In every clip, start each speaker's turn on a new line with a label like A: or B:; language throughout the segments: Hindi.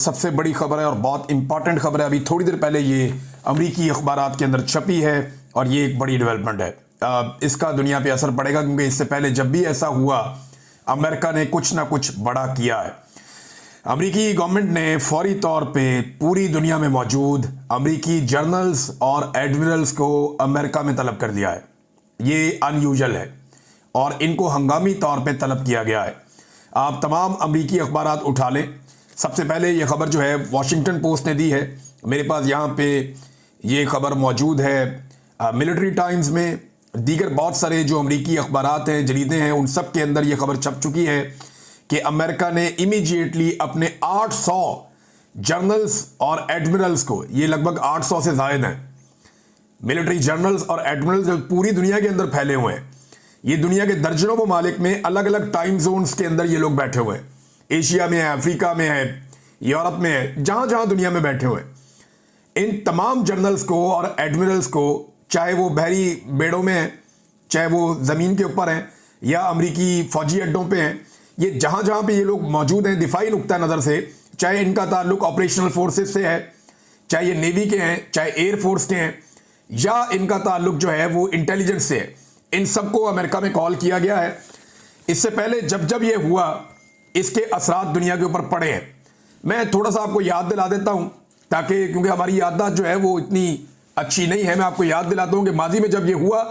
A: सबसे बड़ी खबर है और बहुत इंपॉर्टेंट खबर है। अभी थोड़ी देर पहले ये अमरीकी अखबारात के अंदर छपी है और ये एक बड़ी डेवलपमेंट है। इसका दुनिया पे असर पड़ेगा क्योंकि इससे पहले जब भी ऐसा हुआ अमेरिका ने कुछ ना कुछ बड़ा किया है। अमरीकी गवर्नमेंट ने फौरी तौर पे पूरी दुनिया में मौजूद अमरीकी जर्नल्स और एडमिरल्स को अमेरिका में तलब कर दिया है। ये अनयूजुअल है और इनको हंगामी तौर पे तलब किया गया है। आप तमाम अमरीकी अखबारात उठा लें। सबसे पहले ये खबर जो है वॉशिंगटन पोस्ट ने दी है। मेरे पास यहाँ पे ये खबर मौजूद है मिलिट्री टाइम्स में। दीगर बहुत सारे जो अमरीकी अखबारात हैं, जरीदे हैं, उन सब के अंदर ये खबर छप चुकी है कि अमेरिका ने इमीडिएटली अपने 800 जर्नल्स और एडमिरल्स को, ये लगभग 800 से ज़ायद हैं मिलिट्री जर्नल्स और एडमिरल्स जो पूरी दुनिया के अंदर फैले हुए हैं। ये दुनिया के दर्जनों ममालिक में अलग अलग टाइम जोन्स के अंदर ये लोग बैठे हुए हैं। एशिया में है, अफ्रीका में है, यूरोप में है, जहां जहां दुनिया में बैठे हुए हैं। इन तमाम जर्नल्स को और एडमिरल्स को, चाहे वो बहरी बेड़ों में है, चाहे वो ज़मीन के ऊपर हैं या अमरीकी फौजी अड्डों पे हैं, ये जहां जहां पे ये लोग मौजूद हैं दिफाई नुक्ता नज़र से, चाहे इनका ताल्लुक ऑपरेशनल फोर्सेस से है, चाहे ये नेवी के हैं, चाहे एयरफोर्स के हैं, या इनका ताल्लुक जो है वो इंटेलिजेंस से है, इन सबको अमेरिका में कॉल किया गया है। इससे पहले जब जब ये हुआ इसके असरात दुनिया के ऊपर पड़े हैं। मैं थोड़ा सा आपको याद दिला देता हूं ताकि, क्योंकि हमारी याददाश्त जो है वो इतनी अच्छी नहीं है। मैं आपको याद दिलाता हूं कि माजी में जब ये हुआ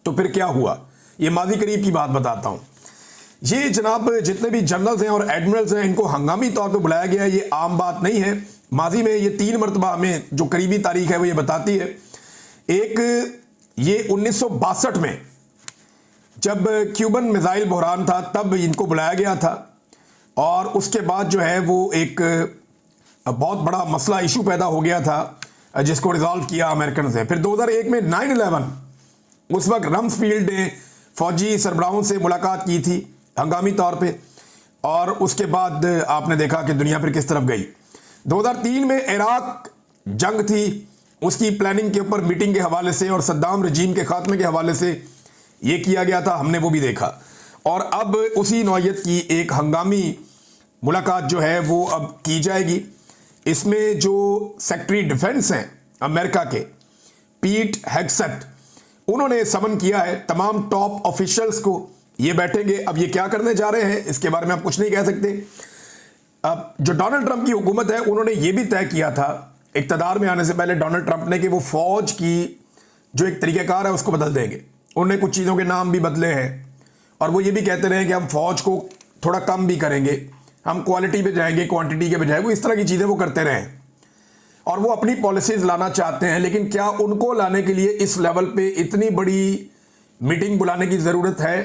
A: तो फिर क्या हुआ, ये माजी करीब की बात बताता हूं। ये जनाब जितने भी जनरल्स हैं और एडमिरल्स हैं, इनको हंगामी तौर पर बुलाया गया है। ये आम बात नहीं है। माजी में ये 3 मरतबा हमें जो करीबी तारीख है वो ये बताती है। एक ये 1962 में जब क्यूबन मिसाइल बहरान था तब इनको बुलाया गया था और उसके बाद जो है वो एक बहुत बड़ा मसला इशू पैदा हो गया था जिसको रिजॉल्व किया अमेरिकन से। फिर 2001 में 9/11, उस वक्त रम्सफील्ड ने फौजी सरबराहों से मुलाकात की थी हंगामी तौर पे और उसके बाद आपने देखा कि दुनिया फिर किस तरफ गई। 2003 में इराक जंग थी, उसकी प्लानिंग के ऊपर मीटिंग के हवाले से और सद्दाम रजीम के खात्मे के हवाले से ये किया गया था, हमने वो भी देखा। और अब उसी नौयत की एक हंगामी मुलाकात जो है वो अब की जाएगी। इसमें जो सेक्रेटरी डिफेंस हैं अमेरिका के, पीट हेग्सेट, उन्होंने समन किया है तमाम टॉप ऑफिशियल्स को। ये बैठेंगे। अब ये क्या करने जा रहे हैं इसके बारे में आप कुछ नहीं कह सकते। अब जो डोनाल्ड ट्रंप की हुकूमत है उन्होंने ये भी तय किया था इक़्तिदार में आने से पहले डोनाल्ड ट्रंप ने कि वो फौज की जो एक तरीक़ाकार है उसको बदल देंगे। उन्होंने कुछ चीज़ों के नाम भी बदले हैं और वो ये भी कहते रहे कि हम फौज को थोड़ा कम भी करेंगे, हम क्वालिटी पे जाएंगे क्वांटिटी के बजाय। वो इस तरह की चीज़ें वो करते रहे और वो अपनी पॉलिसीज लाना चाहते हैं। लेकिन क्या उनको लाने के लिए इस लेवल पे इतनी बड़ी मीटिंग बुलाने की ज़रूरत है?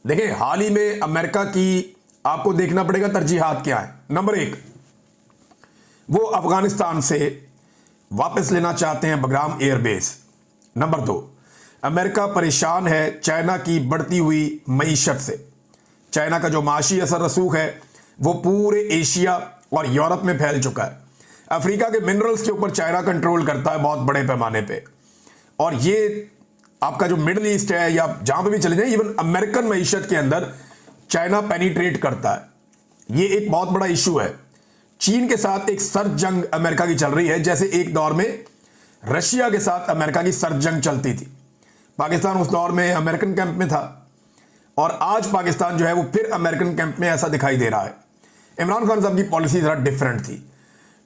A: देखिए, हाल ही में अमेरिका की आपको देखना पड़ेगा तरजीहात क्या है। नंबर 1, वो अफगानिस्तान से वापस लेना चाहते हैं बगराम एयरबेस। नंबर 2, अमेरिका परेशान है चाइना की बढ़ती हुई मईशत से। चाइना का जो माशी असर रसूख है वो पूरे एशिया और यूरोप में फैल चुका है। अफ्रीका के मिनरल्स के ऊपर चाइना कंट्रोल करता है बहुत बड़े पैमाने पे। और ये आपका जो मिडल ईस्ट है या जहां पे भी चले जाए, इवन अमेरिकन मईशत के अंदर चाइना पेनिट्रेट करता है। ये एक बहुत बड़ा इशू है। चीन के साथ एक सर्द जंग अमेरिका की चल रही है, जैसे एक दौर में रशिया के साथ अमेरिका की सर्द जंग चलती थी। पाकिस्तान उस दौर में अमेरिकन कैंप में था और आज पाकिस्तान जो है वो फिर अमेरिकन कैंप में ऐसा दिखाई दे रहा है। इमरान खान साहब की पॉलिसी जरा डिफरेंट थी।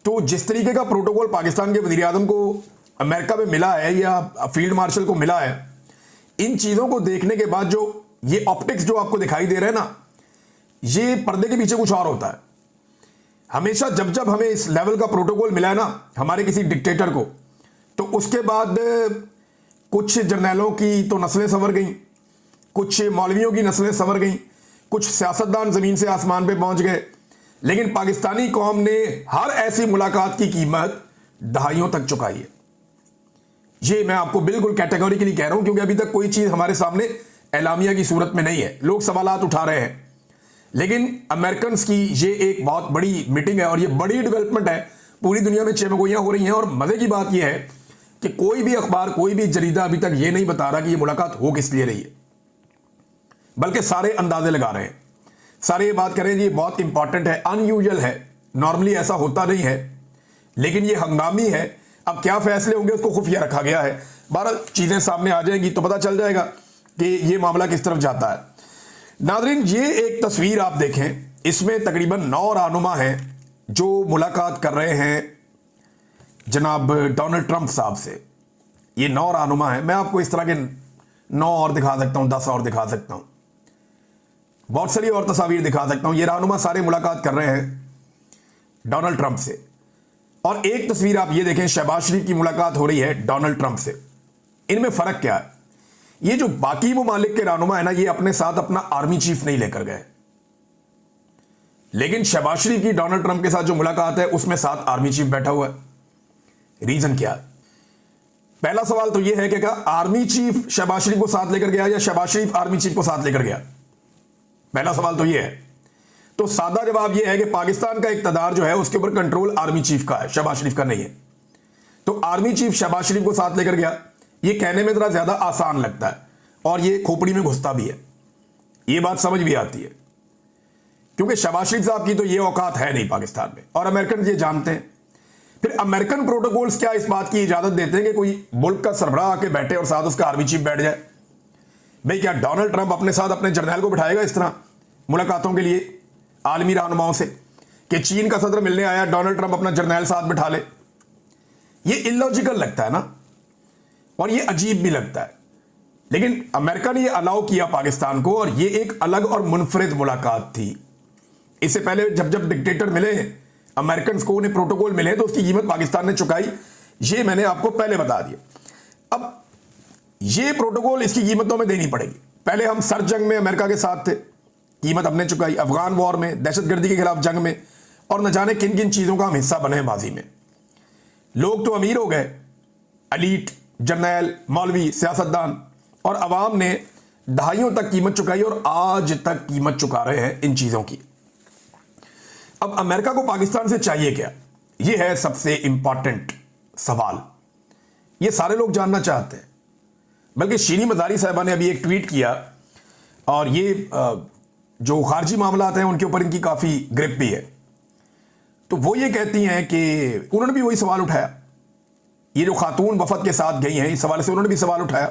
A: तो जिस तरीके का प्रोटोकॉल पाकिस्तान के वजीर आज़म को अमेरिका में मिला है या फील्ड मार्शल को मिला है, इन चीज़ों को देखने के बाद जो ये ऑप्टिक्स जो आपको दिखाई दे रहे हैं ना, ये पर्दे के पीछे कुछ और होता है। हमेशा जब जब हमें इस लेवल का प्रोटोकॉल मिला है ना हमारे किसी डिक्टेटर को, तो उसके बाद कुछ जर्नैलों की तो नस्लें संवर गईं, कुछ मौलवियों की नस्लें संवर गईं, कुछ सियासतदान ज़मीन से आसमान पे पहुंच गए। लेकिन पाकिस्तानी कौम ने हर ऐसी मुलाकात की कीमत दहाइयों तक चुकाई है। ये मैं आपको बिल्कुल कैटेगोरिकली कह रहा हूं क्योंकि अभी तक कोई चीज़ हमारे सामने एलामिया की सूरत में नहीं है। लोग सवालात उठा रहे हैं, लेकिन अमेरिकन की ये एक बहुत बड़ी मीटिंग है और ये बड़ी डेवलपमेंट है। पूरी दुनिया में चेमगोइयाँ हो रही हैं और मज़े की बात यह है कि कोई भी अखबार, कोई भी जरीदा अभी तक ये नहीं बता रहा कि ये मुलाकात हो किस लिए रही है, बल्कि सारे अंदाजे लगा रहे हैं। सारे ये बात करें जी बहुत इंपॉर्टेंट है, अनयूजुअल है। नॉर्मली ऐसा होता नहीं है, लेकिन ये हंगामी है। अब क्या फैसले होंगे उसको खुफिया रखा गया है। 12 चीजें सामने आ जाएंगी तो पता चल जाएगा कि ये मामला किस तरफ जाता है। नाज़रीन, ये एक तस्वीर आप देखें, इसमें तकरीबन 9 रहनुमा हैं जो मुलाकात कर रहे हैं जनाब डोनाल्ड ट्रंप साहब से। ये 9 रहनुमा हैं। मैं आपको इस तरह के 9 और दिखा सकता हूं, 10 और दिखा सकता हूं, बहुत सारी और तस्वीर दिखा सकता हूं। ये रहनुमा सारे मुलाकात कर रहे हैं डोनाल्ड ट्रंप से। और एक तस्वीर आप ये देखें, शहबाज शरीफ की मुलाकात हो रही है डोनाल्ड ट्रंप से। इनमें फर्क क्या है? ये जो बाकी मुमालिक के रहनुमा है ना, ये अपने साथ अपना आर्मी चीफ नहीं लेकर गए, लेकिन शहबाज शरीफ की डोनाल्ड ट्रंप के साथ जो मुलाकात है उसमें साथ आर्मी चीफ बैठा हुआ है। रीजन क्या है? पहला सवाल तो यह है कि क्या आर्मी चीफ शहबाज शरीफ को साथ लेकर गया या शहबाज शरीफ आर्मी चीफ को साथ लेकर गया? पहला सवाल तो यह है। तो सादा जवाब यह है कि पाकिस्तान का इक्तदार जो है उसके ऊपर कंट्रोल आर्मी चीफ का है, शहबाज शरीफ का नहीं है। तो आर्मी चीफ शहबाज शरीफ को साथ लेकर गया, ये कहने में जरा ज्यादा आसान लगता है और ये खोपड़ी में घुसता भी है। ये बात समझ भी आती है क्योंकि शहबाज शरीफ साहब की तो ये औकात है नहीं पाकिस्तान में, और अमेरिकन ये जानते हैं। फिर अमेरिकन प्रोटोकॉल्स क्या इस बात की इजाजत देते हैं कि कोई मुल्क का सरबराह आके बैठे और साथ उसका आर्मी चीफ बैठ जाए? भाई क्या डोनाल्ड ट्रंप अपने साथ अपने जर्नैल को बिठाएगा इस तरह मुलाकातों के लिए आलमी रहनुमाओं से कि चीन का सदर मिलने आया, डोनाल्ड ट्रंप अपना जर्नैल साथ बिठा ले? ये इलॉजिकल लगता है ना, और ये अजीब भी लगता है। लेकिन अमेरिका ने ये अलाउ किया पाकिस्तान को, और ये एक अलग और मुनफरिद मुलाकात थी। इससे पहले जब जब डिक्टेटर मिले अमेरिकन को, उन्हें प्रोटोकॉल मिले, तो उसकी कीमत पाकिस्तान ने चुकाई। ये मैंने आपको पहले बता दिया। अब ये प्रोटोकॉल इसकी कीमतों में देनी पड़ेगी। पहले हम सर जंग में अमेरिका के साथ थे, कीमत हमने चुकाई। अफगान वॉर में, दहशतगर्दी के खिलाफ जंग में, और न जाने किन किन चीजों का हम हिस्सा बने माजी में। लोग तो अमीर हो गए, अलीट, जर्नैल, मौलवी, सियासतदान, और अवाम ने दहाइयों तक कीमत चुकाई और आज तक कीमत चुका रहे हैं इन चीजों की। अब अमेरिका को पाकिस्तान से चाहिए क्या? यह है सबसे इंपॉर्टेंट सवाल। यह सारे लोग जानना चाहते हैं। बल्कि शीरी मजारी साहिबा ने अभी एक ट्वीट किया, और ये जो खारजी मामलात हैं उनके ऊपर इनकी काफी ग्रिप भी है। तो वो ये कहती हैं कि उन्होंने भी वही सवाल उठाया, ये जो खातून वफद के साथ गई हैं, इस सवाल से उन्होंने भी सवाल उठाया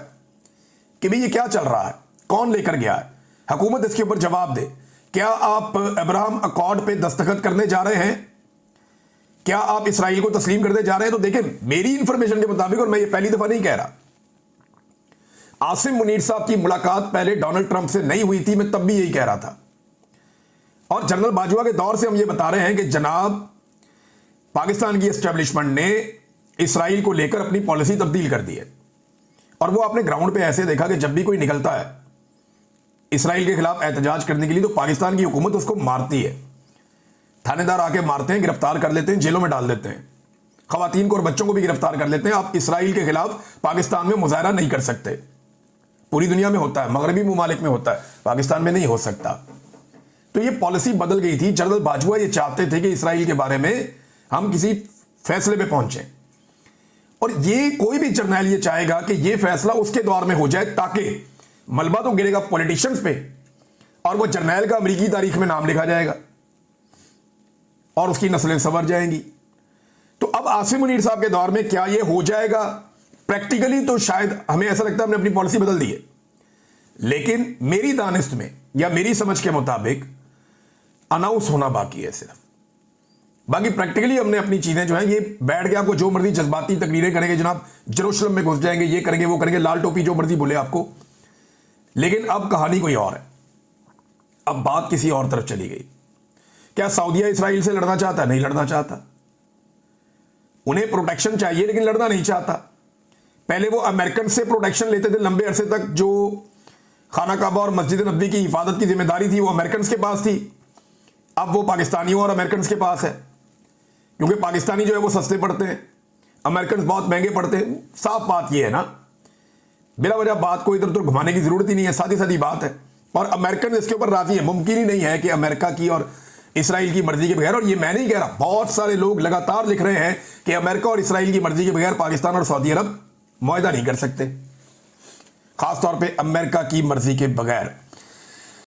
A: कि भाई ये क्या चल रहा है, कौन लेकर गया है, हुकूमत इसके ऊपर जवाब दे। क्या आप अब्राहम अकॉर्ड पे दस्तखत करने जा रहे हैं? क्या आप इसराइल को तस्लीम करने जा रहे हैं? तो देखें, मेरी इंफॉर्मेशन के मुताबिक, और मैं ये पहली दफा नहीं कह रहा, आसिम मुनीर साहब की मुलाकात पहले डोनाल्ड ट्रंप से नहीं हुई थी। मैं तब भी यही कह रहा था, और जनरल बाजवा के दौर से हम ये बता रहे हैं कि जनाब पाकिस्तान की एस्टेब्लिशमेंट ने इसराइल को लेकर अपनी पॉलिसी तब्दील कर दी है। और वो आपने ग्राउंड पे ऐसे देखा कि जब भी कोई निकलता है इसराइल के खिलाफ एहतजाज करने के लिए, तो पाकिस्तान की हुकूमत उसको मारती है। थानेदार आके मारते हैं, गिरफ्तार कर लेते हैं, जेलों में डाल देते हैं, खवातीन को और बच्चों को भी गिरफ्तार कर लेते हैं। आप इसराइल के खिलाफ पाकिस्तान में मुजाहरा नहीं कर सकते। पूरी दुनिया में होता है, मगरबी मुमालिक में होता है, पाकिस्तान में नहीं हो सकता। तो ये पॉलिसी बदल गई थी। जनरल बाजवा ये चाहते थे कि इसराइल के बारे में हम किसी फैसले पे पहुंचे, और ये कोई भी जर्नैल ये चाहेगा कि ये फैसला उसके दौर में हो जाए, ताकि मलबा तो गिरेगा पॉलिटिशियंस पे, और वो जर्नैल का अमेरिकी तारीख में नाम लिखा जाएगा और उसकी नस्लें संवर जाएंगी। तो अब आसिम मुनीर साहब के दौर में क्या ये हो जाएगा? प्रैक्टिकली तो शायद हमें ऐसा लगता है हमने अपनी पॉलिसी बदल दी है, लेकिन मेरी दानिश में या मेरी समझ के मुताबिक अनाउंस होना बाकी है सिर्फ। बाकी प्रैक्टिकली हमने अपनी चीजें जो है, ये बैठ के आपको जो मर्जी जज्बाती तकरीरें करेंगे, जनाब जेरूशलम में घुस जाएंगे, ये करेंगे वो करेंगे, लाल टोपी जो मर्जी बोले आपको, लेकिन अब कहानी कोई और है। अब बात किसी और तरफ चली गई। क्या सऊदीया इसराइल से लड़ना चाहता है? नहीं लड़ना चाहता। उन्हें प्रोटेक्शन चाहिए लेकिन लड़ना नहीं चाहता। पहले वो अमेरिकन से प्रोटेक्शन लेते थे लंबे अरसे तक। जो खाना काबा और मस्जिद नबी की हिफाजत की जिम्मेदारी थी वो अमेरिकन के पास थी। अब वो पाकिस्तानियों और अमेरिकन के पास है, क्योंकि पाकिस्तानी जो है वो सस्ते पड़ते हैं, अमेरिकन बहुत महंगे पड़ते हैं। साफ बात ये है ना, बिला वजह बात को इधर उधर घुमाने की जरूरत ही नहीं है, सादी सादी बात है। और अमेरिकन इसके ऊपर राजी है। मुमकिन ही नहीं है कि अमेरिका की और इसराइल की मर्जी के बगैर, और ये मैं नहीं कह रहा, बहुत सारे लोग लगातार लिख रहे हैं कि अमेरिका और इसराइल की मर्जी के बगैर पाकिस्तान और सऊदी अरब मुआहदा नहीं कर सकते, खासतौर पर अमेरिका की मर्जी के बगैर।